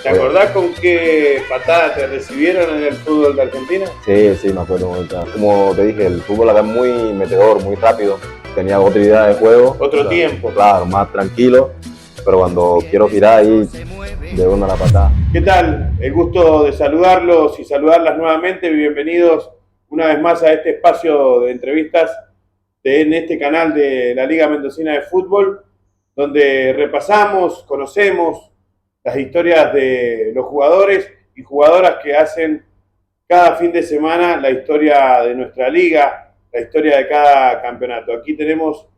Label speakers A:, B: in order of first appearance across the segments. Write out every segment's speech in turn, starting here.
A: ¿Te acordás con qué patada te recibieron en el fútbol de Argentina?
B: Sí, sí, me acuerdo. Como te dije, el fútbol acá es muy metedor, muy rápido. Tenía otra idea de juego.
A: Otro tiempo.
B: Claro, más tranquilo. Pero cuando quiero girar ahí, de una la patada.
A: ¿Qué tal? El gusto de saludarlos y saludarlas nuevamente. Bienvenidos una vez más a este espacio de entrevistas en este canal de la Liga Mendocina de Fútbol, donde repasamos, conocemos las historias de los jugadores y jugadoras que hacen cada fin de semana la historia de nuestra liga, la historia de cada campeonato. Aquí tenemos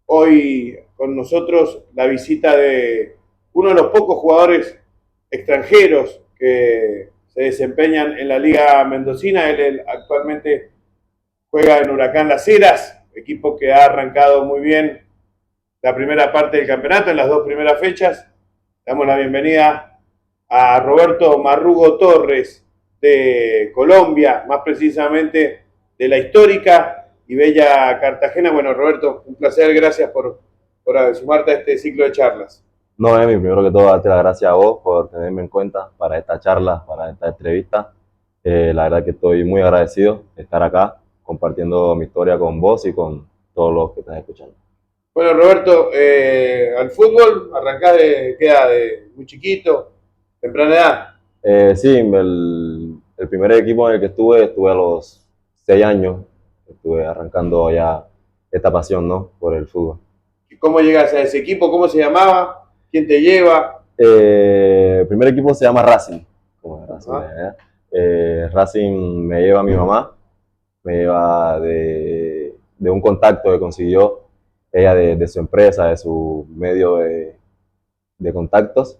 A: hoy con nosotros la visita de uno de los pocos jugadores extranjeros que se desempeñan en la Liga Mendocina. Él actualmente juega en Huracán Las Heras, equipo que ha arrancado muy bien la primera parte del campeonato en las dos primeras fechas. Damos la bienvenida a Roberto Marrugo Torres de Colombia, más precisamente de la histórica y bella Cartagena. Bueno, Roberto, un placer, gracias por sumarte a este ciclo de charlas.
B: No, Emi, primero que todo, darte las gracias a vos por tenerme en cuenta para esta charla, para esta entrevista. La verdad que estoy muy agradecido de estar acá compartiendo mi historia con vos y con todos los que están escuchando.
A: Bueno, Roberto, al fútbol arrancás de qué edad, de muy chiquito, temprana edad.
B: Sí, el primer equipo en el que estuve a los 6 años. Estuve arrancando ya esta pasión, ¿no?, por el fútbol.
A: ¿Y cómo llegas a ese equipo? ¿Cómo se llamaba? ¿Quién te lleva?
B: El primer equipo se llama Racing. Como Racing, Racing me lleva mi mamá, me lleva de un contacto que consiguió ella de su empresa, de su medio de contactos.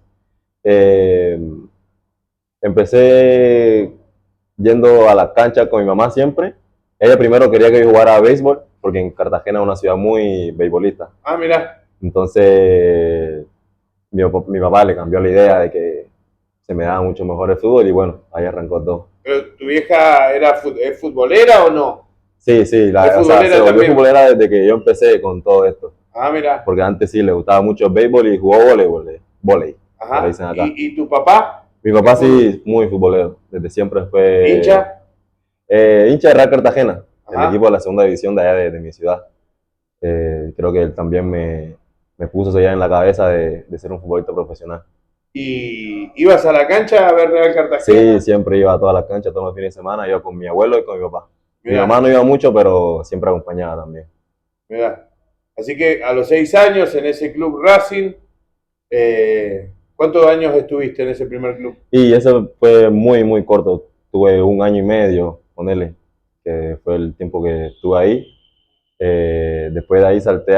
B: Empecé yendo a la cancha con mi mamá siempre. Ella primero quería que yo jugara a béisbol, porque en Cartagena es una ciudad muy beisbolista.
A: Ah, mira.
B: Entonces, mi papá le cambió la idea de que se me daba mucho mejor el fútbol y bueno, ahí arrancó todo.
A: ¿Pero tu vieja es futbolera o no?
B: Sí, sí, se volvió futbolera desde que yo empecé con todo esto.
A: Ah, mira.
B: Porque antes sí le gustaba mucho el béisbol y jugó vóley.
A: Ajá. ¿Y tu papá?
B: Mi papá sí, muy futbolero. Desde siempre fue...
A: ¿Hincha?
B: Hincha de Real Cartagena, el equipo de la segunda división de allá de mi ciudad. Creo que él también me puso eso ya en la cabeza de ser un futbolista profesional.
A: ¿Y ibas a la cancha a ver Real Cartagena?
B: Sí, siempre iba a todas las canchas, todos los fines de semana, iba con mi abuelo y con mi papá. Mirá. Mi mamá no iba mucho, pero siempre acompañaba también.
A: Mirá. Así que a los 6 años en ese club Racing, ¿cuántos años estuviste en ese primer club?
B: Y eso fue muy, muy corto. Tuve 1 año y medio con él, que fue el tiempo que estuve ahí. Después de ahí salté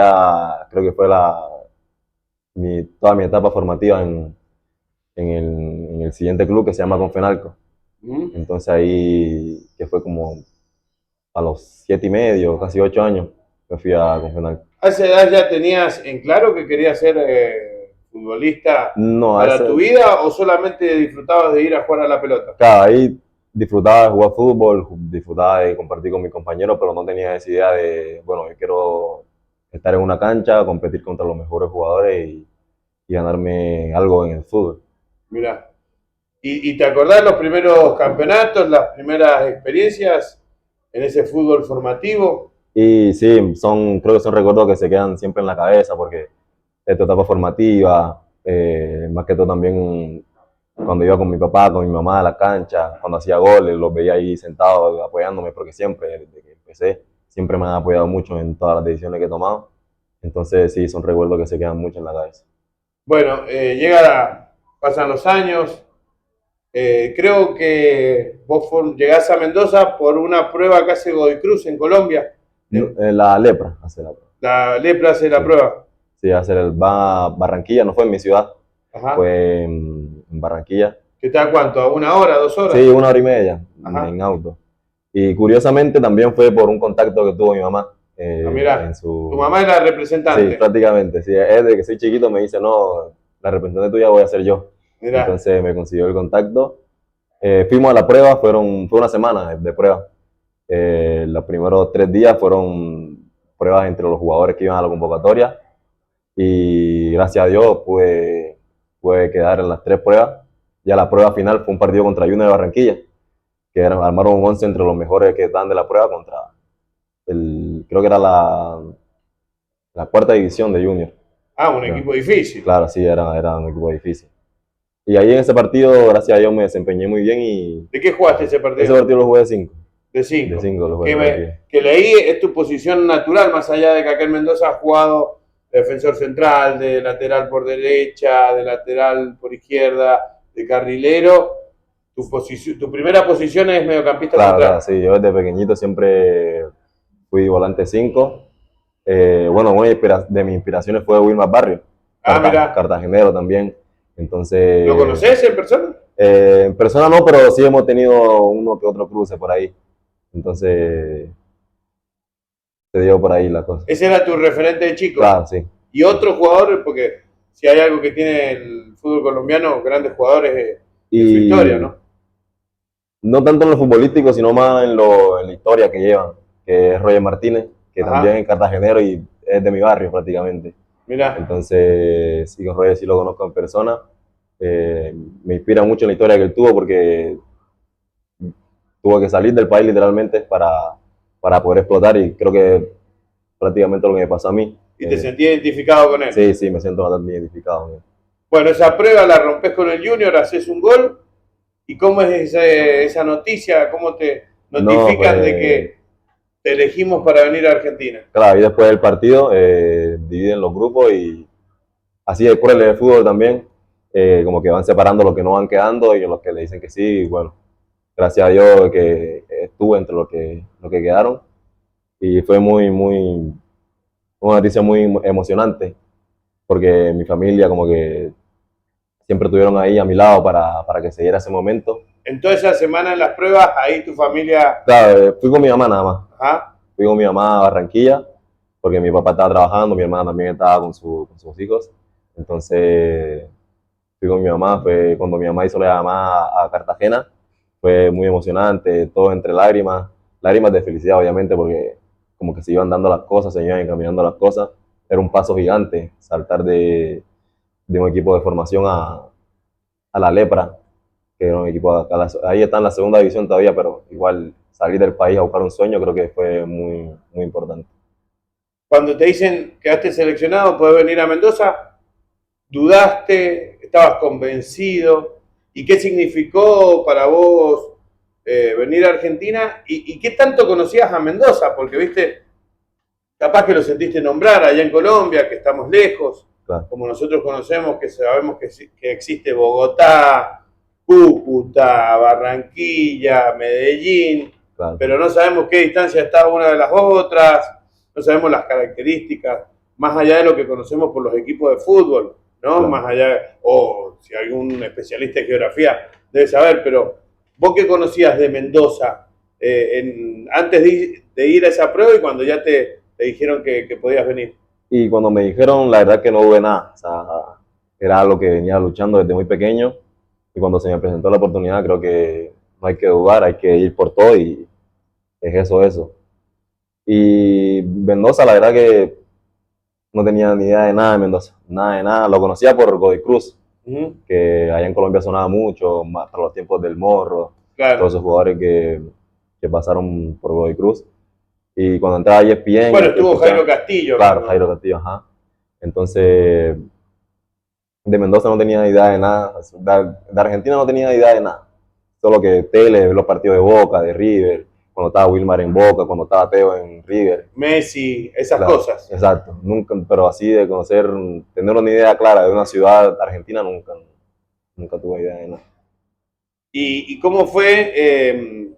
B: creo que fue toda mi etapa formativa en el siguiente club que se llama Confenalco. Entonces ahí, que fue como a los 7 y medio, casi 8 años, me fui a Confenalco.
A: ¿A esa edad ya tenías en claro que querías ser futbolista para tu vida o solamente disfrutabas de ir a jugar a la pelota?
B: Claro, ahí disfrutaba de jugar fútbol, disfrutaba de compartir con mis compañeros, pero no tenía esa idea de, bueno, yo quiero estar en una cancha, competir contra los mejores jugadores y ganarme algo en el fútbol.
A: Mira, ¿y te acordás los primeros campeonatos, las primeras experiencias en ese fútbol formativo?
B: Y sí, creo que son recuerdos que se quedan siempre en la cabeza porque es tu etapa formativa, más que todo también cuando iba con mi papá, con mi mamá a la cancha, cuando hacía goles, los veía ahí sentados apoyándome porque siempre, desde que empecé, siempre me han apoyado mucho en todas las decisiones que he tomado. Entonces sí, son recuerdos que se quedan mucho en la cabeza.
A: Bueno, pasan los años, creo que vos llegás a Mendoza por una prueba que hace Godoy Cruz en Colombia.
B: La lepra hace la prueba.
A: La lepra hace la prueba.
B: Sí, va a Barranquilla, no fue en mi ciudad. Ajá. Fue en Barranquilla.
A: ¿Qué tal cuánto? ¿A 1 hora, 2 horas?
B: Sí, 1 hora y media. Ajá. En auto. Y curiosamente también fue por un contacto que tuvo mi mamá.
A: Mirá, tu mamá es la representante.
B: Sí, prácticamente. Sí, desde que soy chiquito me dice, no, la representante tuya voy a ser yo. Mirá. Entonces me consiguió el contacto. Fuimos a la prueba, fue 1 semana de prueba. Los primeros 3 días fueron pruebas entre los jugadores que iban a la convocatoria y gracias a Dios pude quedar en las 3 pruebas ya la prueba final fue un partido contra Junior de Barranquilla, que armaron un 11 entre los mejores que estaban de la prueba contra creo que era la cuarta división de Junior.
A: Ah, un
B: Claro.
A: equipo difícil.
B: Claro, sí, era un equipo difícil. Y ahí en ese partido, gracias a Dios, me desempeñé muy bien y
A: ¿De qué jugaste ese
B: ese
A: partido?
B: partido lo jugué de 5.
A: De
B: De
A: 5.
B: 5 lo jugué ese partido.
A: Que leí es tu posición natural, más allá de que acá en Mendoza has jugado de defensor central, de lateral por derecha, de lateral por izquierda, de carrilero. Tu primera posición es mediocampista
B: Claro,
A: central.
B: claro, sí, yo desde pequeñito siempre fui volante 5. Bueno, una de mis inspiraciones fue Wilmar Barrio,
A: Mira.
B: cartagenero también. Entonces,
A: ¿Lo conoces en persona?
B: en persona no, pero sí hemos tenido uno que otro cruce por ahí. Entonces, se dio por ahí la cosa.
A: Ese era tu referente de chico.
B: Claro, sí.
A: Y otros jugadores, porque si hay algo que tiene el fútbol colombiano, grandes jugadores de su historia, ¿no?
B: No tanto en lo futbolístico, sino más en la historia que llevan, que es Roger Martínez, que también es cartagenero y es de mi barrio prácticamente.
A: Mira.
B: Entonces, sí, con Roger sí lo conozco en persona. Me inspira mucho en la historia que él tuvo porque tuvo que salir del país literalmente para poder explotar y creo que prácticamente lo que me pasó a mí.
A: ¿Y te sentí identificado con él?
B: Sí, sí, me siento bastante identificado con él.
A: Bueno, esa prueba la rompes con el Junior, haces un gol. ¿Y cómo es esa noticia? ¿Cómo te notifican de que te elegimos para venir a Argentina?
B: Claro, y después del partido dividen los grupos y así es cruel el fútbol también, como que van separando los que no van quedando y los que le dicen que sí. Y bueno, gracias a Dios que estuve entre los que quedaron y fue una noticia muy emocionante porque mi familia como que siempre estuvieron ahí a mi lado para que se diera ese momento.
A: En toda esa semana en las pruebas, ahí tu familia...
B: Claro, fui con mi mamá nada más.
A: Ajá.
B: Fui con mi mamá a Barranquilla porque mi papá estaba trabajando, mi hermana también estaba con sus hijos. Entonces fui con mi mamá, fue cuando mi mamá hizo la llamada a Cartagena, fue muy emocionante, todo entre lágrimas de felicidad obviamente porque como que se iban dando las cosas, se iban encaminando las cosas. Era un paso gigante saltar de un equipo de formación a la Lepra, que era un equipo, ahí está en la segunda división todavía, pero igual salir del país a buscar un sueño creo que fue muy, muy importante.
A: Cuando te dicen que quedaste seleccionado, podés venir a Mendoza, ¿dudaste? ¿Estabas convencido? ¿Y qué significó para vos venir a Argentina? ¿Y qué tanto conocías a Mendoza? Porque, viste, capaz que lo sentiste nombrar allá en Colombia, que estamos lejos, claro, como nosotros conocemos, que sabemos que existe Bogotá, Cúcuta, Barranquilla, Medellín, claro, pero no sabemos qué distancia está una de las otras, no sabemos las características, más allá de lo que conocemos por los equipos de fútbol, ¿no? Claro. Más allá, o si algún especialista en geografía debe saber, pero vos qué conocías de Mendoza antes de ir a esa prueba y cuando ya te dijeron que podías venir.
B: Y cuando me dijeron, la verdad que no hubo nada, o sea, era algo que venía luchando desde muy pequeño y cuando se me presentó la oportunidad creo que no hay que dudar, hay que ir por todo y es eso. Y Mendoza, la verdad que no tenía ni idea de nada de Mendoza, nada de nada, lo conocía por Godoy Cruz, que allá en Colombia sonaba mucho, más para los tiempos del Morro, claro, todos esos jugadores que pasaron por Godoy Cruz. Y cuando entraba a ESPN...
A: Bueno, estuvo Jairo Castillo.
B: Claro, ¿no? Jairo Castillo, ajá. Entonces, de Mendoza no tenía idea de nada, de Argentina no tenía idea de nada. Solo que tele, los partidos de Boca, de River, cuando estaba Wilmar en Boca, cuando estaba Teo en River.
A: Messi, esas cosas.
B: Exacto, nunca, pero así de conocer, tener una idea clara de una ciudad argentina, nunca tuve idea de nada.
A: ¿Y cómo fue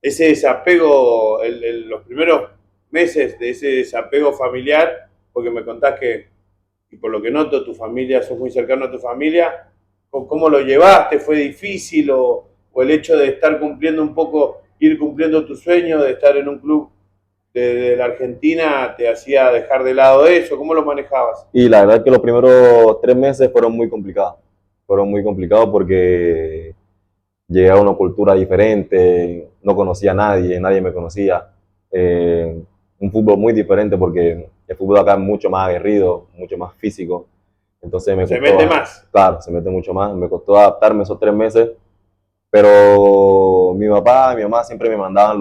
A: ese desapego, los primeros meses de ese desapego familiar? Porque me contás que, y por lo que noto, tu familia, sos muy cercano a tu familia, ¿cómo lo llevaste? ¿Fue difícil o el hecho de estar cumpliendo un poco, ir cumpliendo tu sueño de estar en un club de la Argentina te hacía dejar de lado eso? ¿Cómo lo manejabas?
B: Y la verdad es que los primeros 3 meses fueron muy complicados porque llegué a una cultura diferente, no conocía a nadie me conocía. Un fútbol muy diferente porque el fútbol acá es mucho más aguerrido, mucho más físico. Entonces me
A: Se
B: costó,
A: mete más.
B: claro, se mete mucho más. Me costó adaptarme esos 3 meses, pero mi papá y mi mamá siempre me mandaban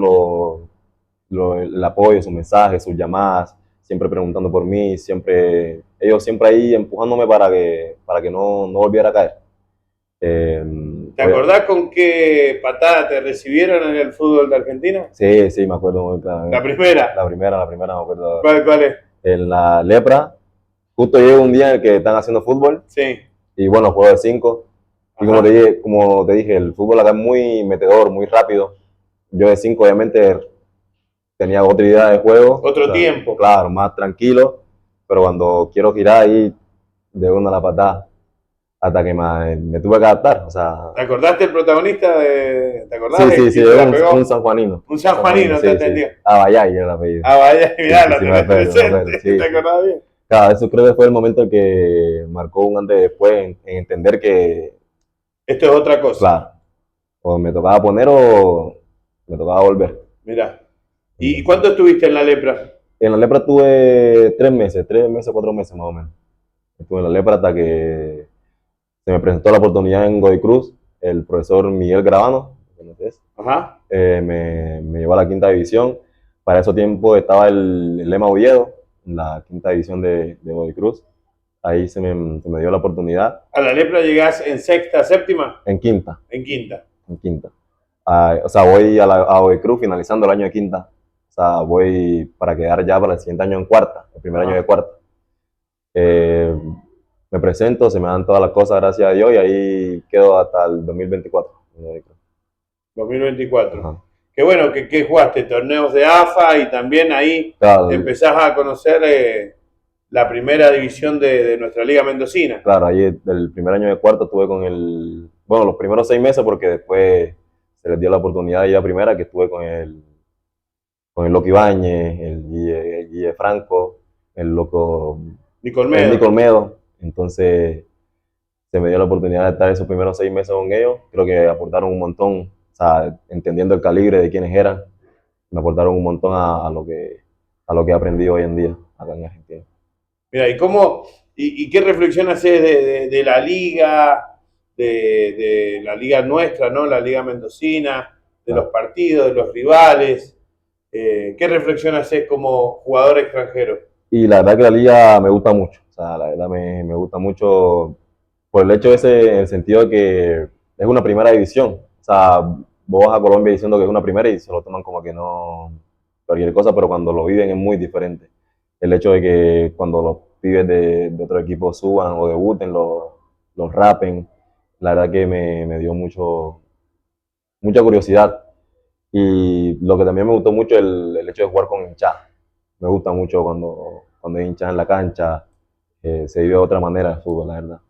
B: el apoyo, sus mensajes, sus llamadas, siempre preguntando por mí, ellos siempre ahí empujándome para que no volviera a caer. Eh,
A: ¿Te acordás con qué patada te recibieron en el fútbol de Argentina?
B: sí, sí, me acuerdo muy
A: La
B: claramente.
A: primera.
B: La primera me acuerdo.
A: ¿Cuál es?
B: En la lepra, justo llega un día en el que están haciendo fútbol
A: Sí.
B: y bueno, juego de 5. Y
A: Ajá.
B: como te dije, el fútbol acá es muy metedor, muy rápido. Yo de 5 obviamente tenía otra idea de juego, o
A: Otro
B: sea,
A: tiempo.
B: claro, más tranquilo, pero cuando quiero girar ahí, de una a la patada, hasta que me tuve que adaptar. O sea,
A: ¿Te acordaste el protagonista de... ¿Te acordás
B: sí,
A: de
B: sí, sí,
A: quién
B: es
A: te la
B: un
A: pegó?
B: sanjuanino.
A: Un sanjuanino, te
B: Sí, sí.
A: entendió.
B: Abayay era el apellido.
A: Ah, vaya,
B: Sí,
A: mirá,
B: sí,
A: la
B: sí, me
A: tenés
B: acuerdo, me acuerdo.
A: presente.
B: Sí,
A: ¿Te
B: sí.
A: acordás bien?
B: Claro, eso creo que fue el momento en que marcó un antes y después en entender que,
A: Esto es otra cosa.
B: claro, o me tocaba poner o me tocaba volver.
A: Mirá. ¿Y
B: Entonces,
A: cuánto estuviste en la lepra?
B: en la lepra tuve 3 meses, 4 meses más o menos. Estuve en la lepra hasta que se me presentó la oportunidad en Godoy Cruz. El profesor Miguel Gravano, ¿conoces?
A: Ajá.
B: Me llevó a la quinta división. Para ese tiempo estaba el Lema Oviedo, en la quinta división de Godoy Cruz. Ahí se me dio la oportunidad.
A: ¿A la lepra llegás en sexta, séptima?
B: En quinta,
A: En quinta.
B: en quinta. O sea, voy a Godoy Cruz finalizando el año de quinta. O sea, voy para quedar ya para el siguiente año en cuarta, el primer año de
A: Ajá.
B: cuarta. Eh, Me presento, se me dan todas las cosas, gracias a Dios, y ahí quedo hasta el 2024.
A: 2024.
B: Ajá.
A: Qué bueno que jugaste torneos de AFA y también ahí
B: Claro,
A: empezás a conocer la primera división de nuestra Liga Mendocina.
B: claro, ahí el primer año de cuarto estuve bueno, los primeros 6 meses porque después se les dio la oportunidad de ir a primera, que estuve con el Loco Ibáñez, el Guille Franco, el Loco,
A: Nicole
B: el Nico
A: Medo.
B: Olmedo. Entonces se me dio la oportunidad de estar esos primeros 6 meses con ellos. Creo que aportaron un montón, o sea, entendiendo el calibre de quienes eran, me aportaron un montón a lo que he aprendido hoy en día acá en Argentina.
A: Mira, ¿y qué reflexión haces de la liga, de la liga nuestra, ¿no? La liga mendocina, de los
B: Claro.
A: partidos, de los rivales? ¿Qué reflexión haces como jugador extranjero?
B: Y la verdad que la liga me gusta mucho, o sea, la verdad me gusta mucho por el hecho ese, en el sentido de que es una primera división. O sea, vos vas a Colombia diciendo que es una primera y se lo toman como que no cualquier cosa, pero cuando lo viven es muy diferente. El hecho de que cuando los pibes de otro equipo suban o debuten, los rapen, la verdad que me dio mucha curiosidad. Y lo que también me gustó mucho es el hecho de jugar con hinchada. Me gusta mucho cuando hay hinchada en la cancha, se vive de otra manera el fútbol, la verdad.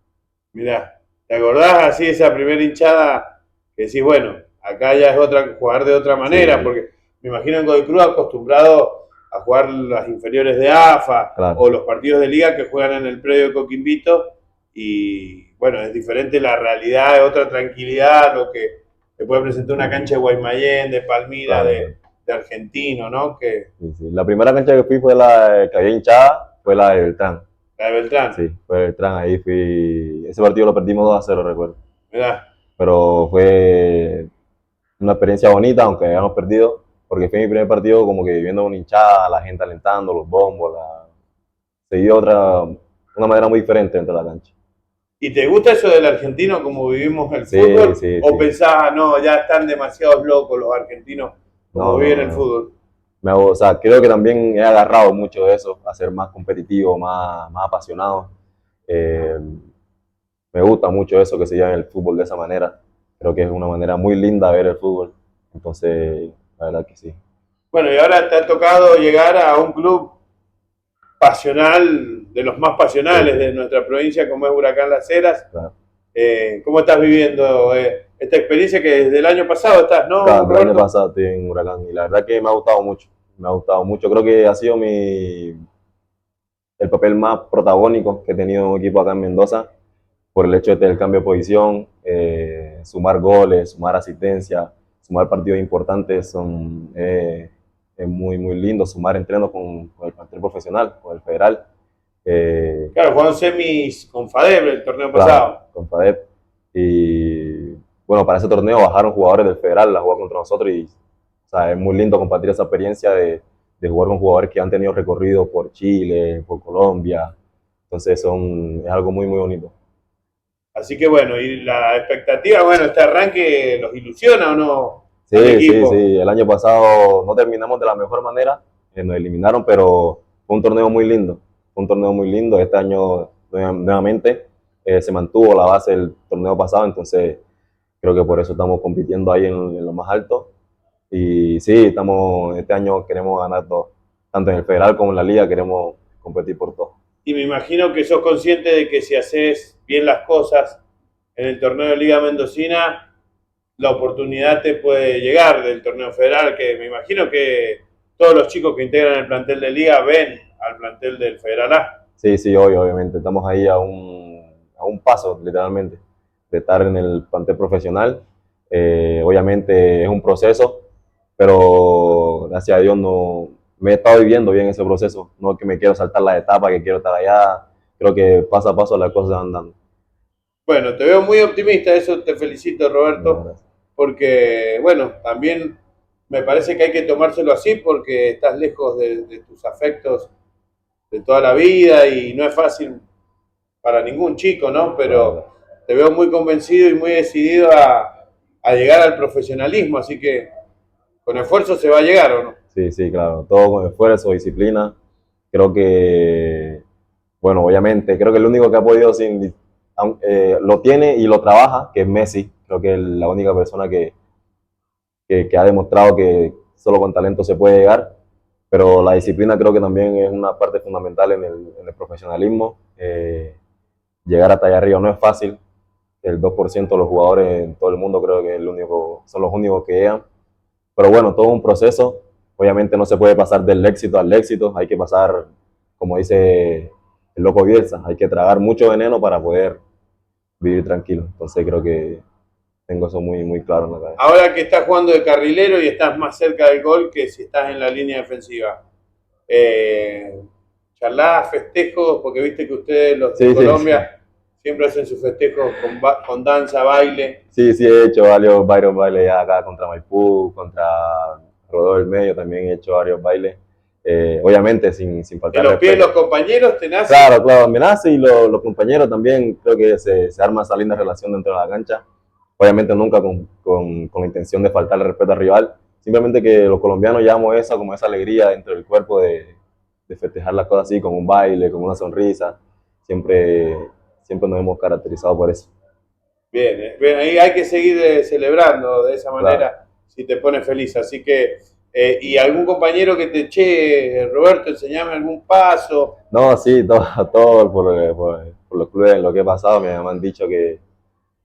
A: Mirá, ¿te acordás así esa primera hinchada que decís, bueno, acá ya es otra, jugar de otra manera?
B: Sí,
A: Porque me imagino en Godoy Cruz acostumbrado a jugar las inferiores de AFA o
B: claro.
A: los partidos de liga que juegan en el predio de Coquimbito y bueno, es diferente la realidad, es otra tranquilidad, lo que te puede presentar una cancha de Guaymallén, de Palmira,
B: Claro, claro.
A: de Argentino, ¿no? Que
B: Sí, sí. La primera cancha que fui fue la que había hinchada, fue la de Beltrán.
A: la de Beltrán,
B: Sí, fue Beltrán, ahí fui. Ese partido lo perdimos 2-0, recuerdo.
A: ¿verdad?
B: Pero fue una experiencia bonita, aunque hayamos perdido, porque fue mi primer partido como que viviendo una hinchada, la gente alentando, los bombos, se dio una manera muy diferente dentro de la cancha.
A: ¿Y te gusta eso del argentino como vivimos el
B: Sí,
A: fútbol?
B: sí,
A: ¿O
B: sí.
A: pensás, "Ah, no, ya están demasiados locos los argentinos como
B: No, no,
A: viven
B: no,
A: el
B: no.
A: fútbol"?
B: O sea, creo que también he agarrado mucho de eso, a ser más competitivo, más apasionado. Eh, Me gusta mucho eso que se llama el fútbol de esa manera. Creo que es una manera muy linda de ver el fútbol. Entonces, la verdad que sí.
A: Bueno, y ahora te ha tocado llegar a un club pasional, de los más
B: Sí,
A: pasionales
B: sí,
A: de nuestra provincia, como es Huracán Las Heras.
B: claro.
A: ¿Cómo estás viviendo esta experiencia que desde el año pasado estás, no,
B: Claro, el año
A: Roberto?
B: pasado estoy en Huracán y la verdad que me ha gustado mucho. Me ha gustado mucho. Creo que ha sido el papel más protagónico que he tenido en un equipo acá en Mendoza por el hecho de tener el cambio de posición, sumar goles, sumar asistencia, sumar partidos importantes, es muy, muy lindo, sumar entrenos con el plantel profesional, con el federal.
A: Claro, jugaron semis con Fadeb el torneo
B: Claro,
A: pasado.
B: con FADEP. Y bueno, para ese torneo bajaron jugadores del Federal a jugar contra nosotros y o sea, es muy lindo compartir esa experiencia de jugar con jugadores que han tenido recorrido por Chile, por Colombia. Entonces es algo muy, muy bonito.
A: Así que bueno, y la expectativa, bueno, este arranque los ilusiona o no al
B: Sí, sí,
A: equipo.
B: sí. El año pasado no terminamos de la mejor manera, nos eliminaron, pero fue un torneo muy lindo. Fue un torneo muy lindo. Este año nuevamente se mantuvo la base del torneo pasado, entonces creo que por eso estamos compitiendo ahí en lo más alto. Y sí, este año queremos ganar todo. Tanto en el federal como en la liga queremos competir por todo.
A: Y me imagino que sos consciente de que si haces bien las cosas en el torneo de Liga Mendocina, la oportunidad te puede llegar del torneo federal, que me imagino que todos los chicos que integran el plantel de Liga ven al plantel del Federal A.
B: Sí, sí, obviamente. Estamos ahí a un paso, literalmente, de estar en el plantel profesional. Obviamente es un proceso, pero gracias a Dios no me he estado viviendo bien ese proceso. No es que me quiero saltar las etapas, que quiero estar allá. Creo que paso a paso las cosas van dando.
A: Bueno, te veo muy optimista, eso te felicito,
B: Muchas
A: Roberto,
B: gracias.
A: porque, bueno, también me parece que hay que tomárselo así porque estás lejos de tus afectos de toda la vida y no es fácil para ningún chico, ¿no?
B: Claro.
A: Pero te veo muy convencido y muy decidido a llegar al profesionalismo, así que con esfuerzo se va a llegar, ¿o no?
B: Sí, sí, claro. Todo con esfuerzo, disciplina. Creo que, bueno, obviamente, creo que el único que ha podido lo tiene y lo trabaja, que es Messi. Creo que es la única persona que ha demostrado que solo con talento se puede llegar. Pero la disciplina creo que también es una parte fundamental en el profesionalismo. Llegar hasta allá arriba no es fácil. El 2% de los jugadores en todo el mundo creo que es son los únicos que llegan. Pero bueno, todo un proceso. Obviamente no se puede pasar del éxito al éxito. Hay que pasar, como dice el loco Bielsa, hay que tragar mucho veneno para poder vivir tranquilo. Entonces creo que tengo eso muy, muy claro en la cabeza.
A: Ahora que estás jugando de carrilero y estás más cerca del gol que si estás en la línea defensiva, eh, charlas, festejos, porque viste que ustedes, los de
B: Sí, sí, sí.
A: Colombia, siempre hacen sus festejos con danza, baile.
B: Sí, sí, he hecho varios bailes ya acá contra Maipú, contra Rodó del Medio, también he hecho varios bailes. Obviamente sin
A: En
B: faltar
A: los pies de los
B: respeto.
A: compañeros te nace.
B: Claro, claro, amenaza y los compañeros también, creo que se arma esa linda relación dentro de la cancha. Obviamente nunca con la intención de faltarle respeto al rival, simplemente que los colombianos llevamos esa, como esa alegría dentro del cuerpo de festejar las cosas así, con un baile, con una sonrisa. Siempre, siempre nos hemos caracterizado por eso.
A: Bien, bien, ahí hay que seguir celebrando de esa
B: Claro.
A: manera si te pone feliz. Así que, y algún compañero que te che, Roberto, enseñame algún paso,
B: No, sí, todo por los clubes en lo que he pasado me han dicho que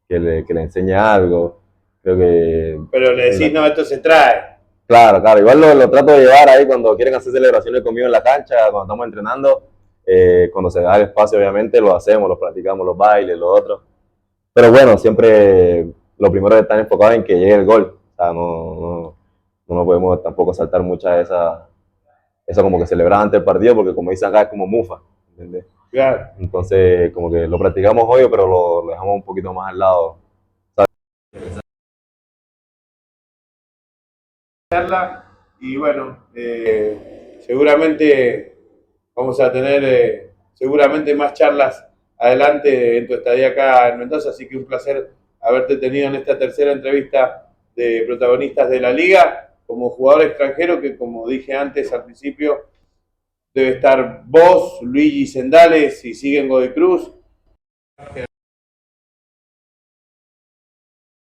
B: le enseñe algo. Creo que
A: pero le
B: en
A: decís,
B: la,
A: no, esto se trae.
B: claro, claro. Igual lo trato de llevar ahí cuando quieren hacer celebraciones conmigo en la cancha, cuando estamos entrenando. Cuando se da el espacio, obviamente, lo hacemos, lo practicamos, los bailes, los otros. Pero bueno, siempre lo primero es estar enfocado en que llegue el gol. O sea, no podemos tampoco saltar muchas de eso como que celebrar antes del partido, porque como dicen acá, es como mufa. ¿Entendés?
A: Claro.
B: Entonces, como que lo practicamos hoy, pero lo dejamos un poquito más al lado.
A: Y bueno, seguramente vamos a tener seguramente más charlas adelante en tu estadía acá en Mendoza, así que un placer haberte tenido en esta tercera entrevista de protagonistas de la liga como jugador extranjero que como dije antes al principio debe estar vos, Luigi Sendales y siguen Godoy Cruz.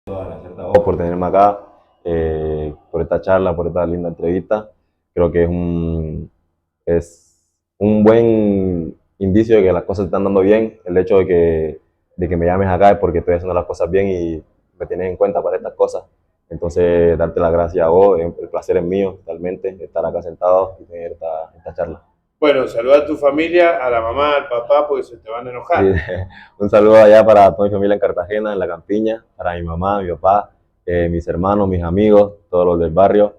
B: Gracias a vos por tenerme acá, por esta charla, por esta linda entrevista. Creo que es un buen indicio de que las cosas están dando bien. El hecho de que me llames acá es porque estoy haciendo las cosas bien y me tienes en cuenta para estas cosas. Entonces, darte las gracias a vos, el placer es mío totalmente estar acá sentado y tener esta charla.
A: Bueno, saluda a tu familia, a la mamá, al papá, porque se te van a
B: Sí,
A: enojar.
B: un saludo allá para toda mi familia en Cartagena, en La Campiña, para mi mamá, mi papá, mis hermanos, mis amigos, todos los del barrio.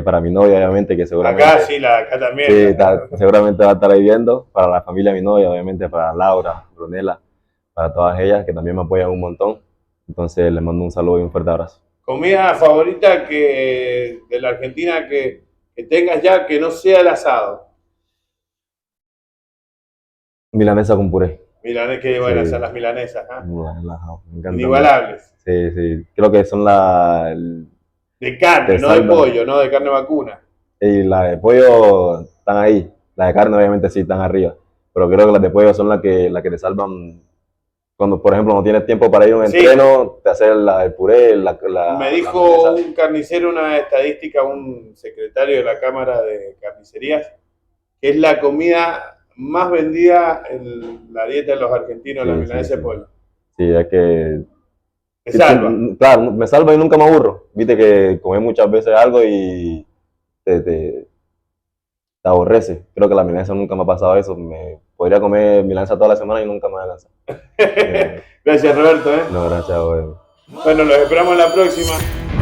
B: Para mi novia, obviamente, que seguramente...
A: Acá sí, acá también.
B: Sí, seguramente va a estar ahí viendo. Para la familia de mi novia, obviamente, para Laura, Brunella, para todas ellas, que también me apoyan un montón. Entonces, les mando un saludo y un fuerte abrazo.
A: ¿Comida favorita de la Argentina que tengas ya que no sea el asado?
B: Milanesa con puré.
A: Qué buenas
B: Sí,
A: son las milanesas, ¿ah?
B: me encantan mucho.
A: Inigualables.
B: Sí, sí. Creo que son
A: De carne,
B: te
A: no de
B: salvan.
A: pollo, no de carne vacuna.
B: Y las de pollo están ahí. Las de carne, obviamente, sí están arriba. Pero creo que las de pollo son las que te salvan. Cuando, por ejemplo, no tienes tiempo para ir a un
A: Sí.
B: entreno, te haces el puré,
A: Me
B: la
A: dijo
B: milanesa.
A: un carnicero una estadística, un secretario de la Cámara de Carnicerías, que es la comida más vendida en la dieta de los argentinos, la
B: Sí, sí,
A: milanesa de
B: sí.
A: pollo.
B: Sí, es que
A: Te salva.
B: claro, me salva y nunca me aburro. Viste que comí muchas veces algo y te, te, te aborrece. Creo que la milanesa nunca me ha pasado eso. Me podría comer milanesa toda la semana y nunca me va a cansar.
A: Gracias, Roberto.
B: No, gracias, güey.
A: Bueno, los esperamos en la próxima.